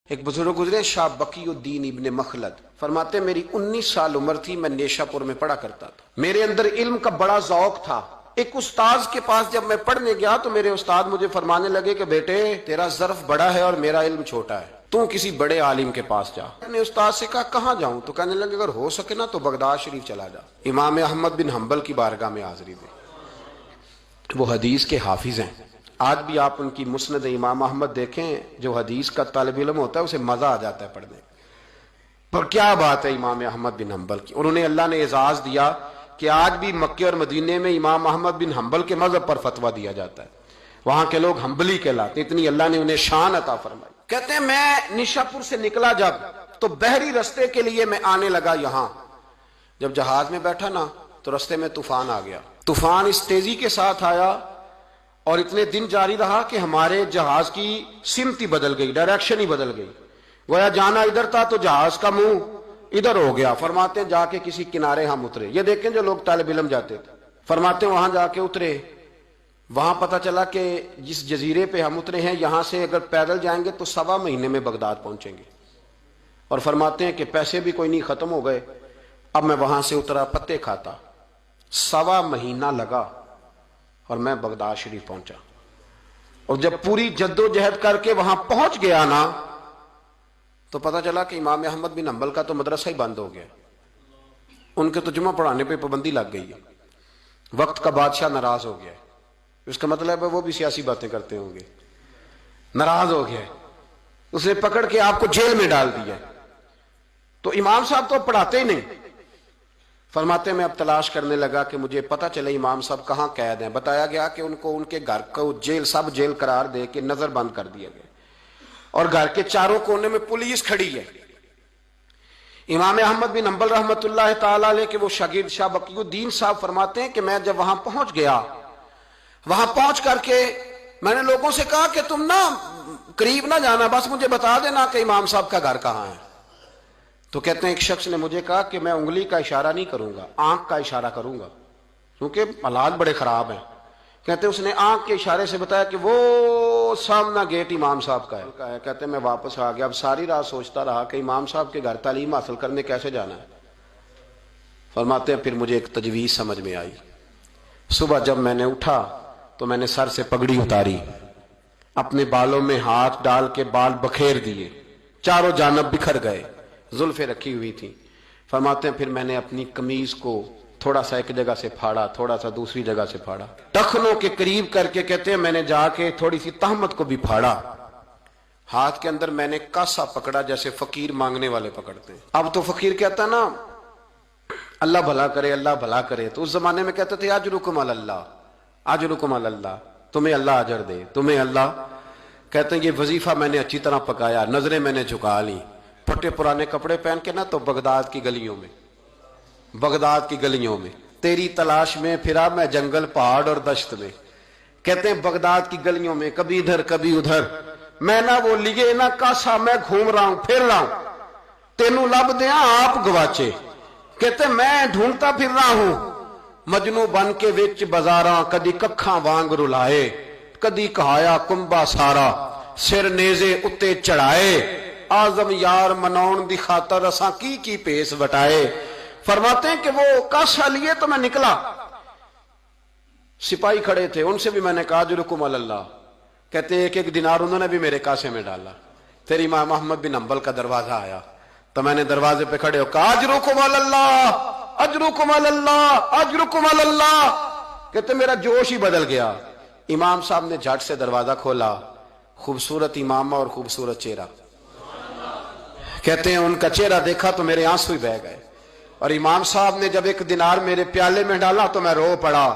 ایک بزرگ گزرے شاہ بقی الدین ابن مخلد، فرماتے میری 19 سال عمر تھی، میں نیشا پور میں پڑھا کرتا تھا، میرے اندر علم کا بڑا ذوق تھا۔ ایک استاذ کے پاس جب میں پڑھنے گیا تو میرے استاد مجھے فرمانے لگے کہ بیٹے تیرا ظرف بڑا ہے اور میرا علم چھوٹا ہے، تو کسی بڑے عالم کے پاس جا۔ میں نے استاد سے کہا کہاں جاؤں؟ تو کہنے لگے اگر ہو سکے نا تو بغداد شریف چلا جا، امام احمد بن حنبل کی بارگاہ میں حاضری دے، وہ حدیث کے حافظ ہیں۔ آج بھی آپ ان کی مسند امام احمد دیکھیں، جو حدیث کا طالب علم ہوتا ہے اسے مزہ آ جاتا ہے پڑھنے پر۔ کیا بات ہے امام احمد بن حنبل کی، انہوں نے اللہ نے اعزاز دیا کہ آج بھی مکے اور مدینے میں امام احمد بن حنبل کے مذہب پر فتویٰ دیا جاتا ہے، وہاں کے لوگ حنبلی کہلاتے، اتنی اللہ نے انہیں شان عطا فرمائی۔ کہتے ہیں میں نشاپور سے نکلا جب تو بحری رستے کے لیے میں آنے لگا یہاں، جب جہاز میں بیٹھا نا تو رستے میں طوفان آ گیا، طوفان اس تیزی کے ساتھ آیا اور اتنے دن جاری رہا کہ ہمارے جہاز کی سمت ہی بدل گئی، ڈائریکشن ہی بدل گئی، گویا جانا ادھر تھا تو جہاز کا منہ ادھر ہو گیا۔ فرماتے ہیں جا کے کسی کنارے ہم اترے، یہ دیکھیں جو لوگ طالب علم جاتے تھے، فرماتے ہیں وہاں جا کے اترے، وہاں پتہ چلا کہ جس جزیرے پہ ہم اترے ہیں یہاں سے اگر پیدل جائیں گے تو 1.25 مہینے میں بغداد پہنچیں گے، اور فرماتے ہیں کہ پیسے بھی کوئی نہیں، ختم ہو گئے۔ اب میں وہاں سے اترا پتے کھاتا، 1.25 مہینہ لگا اور میں بغداد شریف پہنچا، اور جب پوری جد و جہد کر کے وہاں پہنچ گیا نا تو پتہ چلا کہ امام احمد بن حنبل کا تو مدرسہ ہی بند ہو گیا، ان کے تو جمعہ پڑھانے پہ پابندی لگ گئی ہے، وقت کا بادشاہ ناراض ہو گیا ہے، اس کا مطلب ہے وہ بھی سیاسی باتیں کرتے ہوں گے، ناراض ہو گیا ہے، اس نے پکڑ کے آپ کو جیل میں ڈال دیا۔ تو امام صاحب تو پڑھاتے ہی نہیں۔ فرماتے میں اب تلاش کرنے لگا کہ مجھے پتہ چلے امام صاحب کہاں قید ہیں، بتایا گیا کہ ان کو ان کے گھر کو جیل، سب جیل قرار دے کے نظر بند کر دیا گیا، اور گھر کے چاروں کونے میں پولیس کھڑی ہے۔ امام احمد بن حنبل رحمۃ اللہ تعالی علیہ کے وہ شاگرد شاہ بقی الدین صاحب فرماتے ہیں کہ میں جب وہاں پہنچ گیا، وہاں پہنچ کر کے میں نے لوگوں سے کہا کہ تم نا قریب نہ جانا، بس مجھے بتا دینا کہ امام صاحب کا گھر کہاں ہے۔ تو کہتے ہیں ایک شخص نے مجھے کہا کہ میں انگلی کا اشارہ نہیں کروں گا، آنکھ کا اشارہ کروں گا، کیونکہ حالات بڑے خراب ہیں۔ کہتے ہیں اس نے آنکھ کے اشارے سے بتایا کہ وہ سامنا گیٹ امام صاحب کا ہے۔ کہتے ہیں میں واپس آ گیا، اب ساری رات سوچتا رہا کہ امام صاحب کے گھر تعلیم حاصل کرنے کیسے جانا ہے۔ فرماتے ہیں پھر مجھے ایک تجویز سمجھ میں آئی۔ صبح جب میں نے اٹھا تو میں نے سر سے پگڑی اتاری، اپنے بالوں میں ہاتھ ڈال کے بال بکھیر دیے، چاروں جانب بکھر گئے، زلفیں رکھی ہوئی تھیں۔ فرماتے ہیں پھر میں نے اپنی قمیض کو تھوڑا سا ایک جگہ سے پھاڑا، تھوڑا سا دوسری جگہ سے پھاڑا، ٹخنوں کے قریب کر کے کہتے ہیں میں نے جا کے تھوڑی سی تہمت کو بھی پھاڑا، ہاتھ کے اندر میں نے کاسا پکڑا جیسے فقیر مانگنے والے پکڑتے ہیں۔ اب تو فقیر کہتا نا اللہ بھلا کرے، اللہ بھلا کرے، تو اس زمانے میں کہتے تھے اجرکم علی اللہ، اجرکم علی اللہ، تمہیں اللہ اجر دے، تمہیں اللہ۔ کہتے ہیں یہ وظیفہ میں نے اچھی طرح پکایا، نظریں میں نے جھکا لی، پھٹے پرانے کپڑے پہن کے نا تو بغداد کی گلیوں میں، بغداد کی گلیوں میں تیری تلاش میں پھرا میں جنگل، پہاڑ اور دشت میں۔ کہتے ہیں بغداد کی گلیوں میں کبھی ادھر کبھی ادھر، میں نہ وہ لیے نہ کاسا، میں گھوم رہا ہوں پھر رہا ہوں، تینوں لب دیا آپ گواچے۔ کہتے ہیں میں ڈھونڈتا پھر رہا ہوں مجنو بن کے وچ بازاراں، کدی ککھاں وانگ رلائے، کدی کہایا کنبا سارا، سر نیزے اتے چڑھائے، آزم یار مناؤن دی خاطر اساں کی پیس وٹائے۔ فرماتے ہیں کہ وہ کاسا لیے تو میں نکلا، سپاہی کھڑے تھے، ان سے بھی میں نے کہا اجرکم علی اللہ۔ کہتے ہیں ایک دینار انہوں نے بھی میرے کاسے میں ڈالا۔ پھر امام احمد بن حنبل کا دروازہ آیا تو میں نے دروازے پہ کھڑے ہو کہا اجرکم علی اللہ، اجرکم علی اللہ، اجرکم علی اللہ۔ کہتے میرا جوش ہی بدل گیا۔ امام صاحب نے جھٹ سے دروازہ کھولا، خوبصورت امامہ اور خوبصورت چہرہ، کہتے ہیں ان کا چہرہ دیکھا تو میرے آنسو ہی بہہ گئے، اور امام صاحب نے جب ایک دینار میرے پیالے میں ڈالا تو میں رو پڑا۔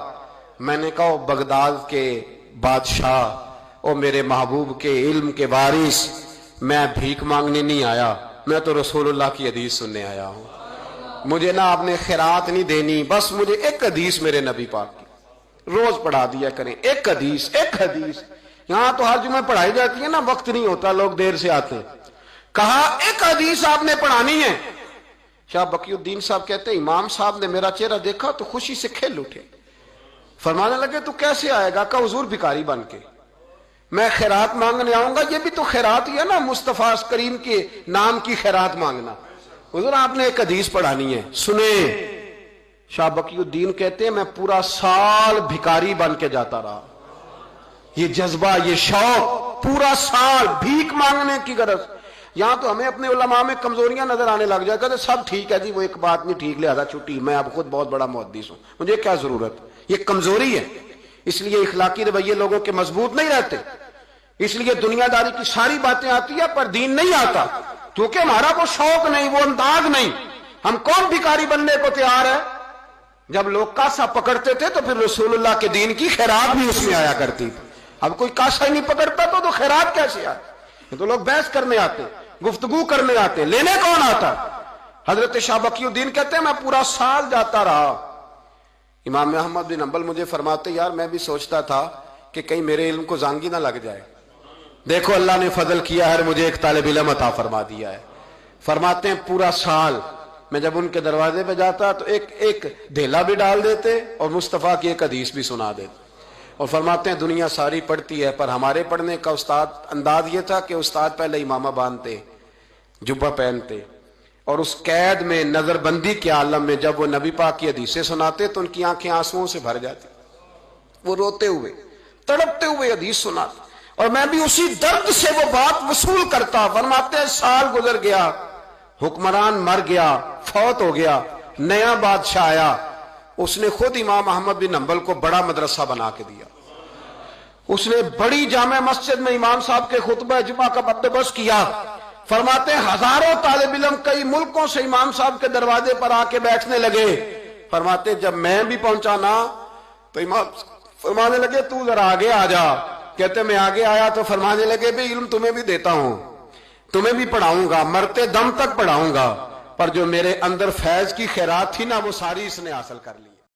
میں نے کہا بغداد کے بادشاہ، او میرے محبوب کے علم کے وارث، میں بھیک مانگنے نہیں آیا، میں تو رسول اللہ کی حدیث سننے آیا ہوں، مجھے نہ آپ نے خیرات نہیں دینی، بس مجھے ایک حدیث میرے نبی پاک کی روز پڑھا دیا کریں، ایک حدیث ایک حدیث۔ یہاں تو ہر جمعہ پڑھائی جاتی ہے نا، وقت نہیں ہوتا، لوگ دیر سے آتے ہیں، کہا ایک حدیث آپ نے پڑھانی ہے۔ شاہ بقی الدین صاحب کہتے ہیں امام صاحب نے میرا چہرہ دیکھا تو خوشی سے کھل اٹھے، فرمانے لگے تو کیسے آئے گا؟ کہا حضور بھکاری بن کے۔ میں خیرات مانگنے آؤں گا، یہ بھی تو خیرات ہی ہے نا، مصطفیٰ کریم کے نام کی خیرات مانگنا۔ حضور آپ نے ایک حدیث پڑھانی ہے، سنیں۔ شاہ بقی الدین کہتے ہیں میں پورا سال بھکاری بن کے جاتا رہا، یہ جذبہ، یہ شوق، پورا سال بھیک مانگنے کی غرض۔ یہاں تو ہمیں اپنے علماء میں کمزوریاں نظر آنے لگ جائے، کہتے سب ٹھیک ہے جی، وہ ایک بات نہیں ٹھیک، لہذا چھٹی، میں اب خود بہت بڑا محدث ہوں، مجھے کیا ضرورت۔ یہ کمزوری ہے، اس لیے اخلاقی رویے لوگوں کے مضبوط نہیں رہتے، اس لیے دنیا داری کی ساری باتیں آتی ہیں پر دین نہیں آتا، کیونکہ ہمارا وہ شوق نہیں، وہ انداز نہیں۔ ہم کون بھکاری بننے کو تیار ہے؟ جب لوگ کاسا پکڑتے تھے تو پھر رسول اللہ کے دین کی خیرات بھی اس میں آیا کرتی تھی۔ اب کوئی کاسا ہی نہیں پکڑتا تو خیرات کیسے آئے؟ یہ تو لوگ بحث کرنے آتے، گفتگو کرنے آتے، لینے کون آتا؟ حضرت شاہ بقی الدین کہتے ہیں میں پورا سال جاتا رہا۔ امام احمد بن حنبل مجھے فرماتے یار میں بھی سوچتا تھا کہ کہیں میرے علم کو زانگی نہ لگ جائے، دیکھو اللہ نے فضل کیا ہے، مجھے ایک طالب علم عطا فرما دیا ہے۔ فرماتے ہیں پورا سال میں جب ان کے دروازے پہ جاتا تو ایک دھیلا بھی ڈال دیتے اور مصطفیٰ کی ایک حدیث بھی سنا دیتے، اور فرماتے ہیں دنیا ساری پڑھتی ہے پر ہمارے پڑھنے کا استاد انداز یہ تھا کہ استاد پہلے امامہ باندھتے، جبہ پہنتے، اور اس قید میں نظر بندی کے عالم میں جب وہ نبی پاک کی حدیثیں سناتے تو ان کی آنکھیں آنسوؤں سے بھر جاتی، وہ روتے ہوئے تڑپتے ہوئے حدیث سناتے، اور میں بھی اسی درد سے وہ بات وصول کرتا۔ فرماتے ہیں سال گزر گیا، حکمران مر گیا، فوت ہو گیا، نیا بادشاہ آیا، اس نے خود امام احمد بن حنبل کو بڑا مدرسہ بنا کے دیا، اس نے بڑی جامع مسجد میں امام صاحب کے خطبہ جمعہ کا بندوبست کیا۔ فرماتے ہیں ہزاروں طالب علم کئی ملکوں سے امام صاحب کے دروازے پر آ کے بیٹھنے لگے۔ فرماتے ہیں جب میں بھی پہنچا نا تو امام فرمانے لگے تو ذرا آگے آ جا۔ کہتے میں آگے آیا تو فرمانے لگے بھی علم تمہیں بھی دیتا ہوں، تمہیں بھی پڑھاؤں گا، مرتے دم تک پڑھاؤں گا، پر جو میرے اندر فیض کی خیرات تھی نا وہ ساری اس نے حاصل کر لی۔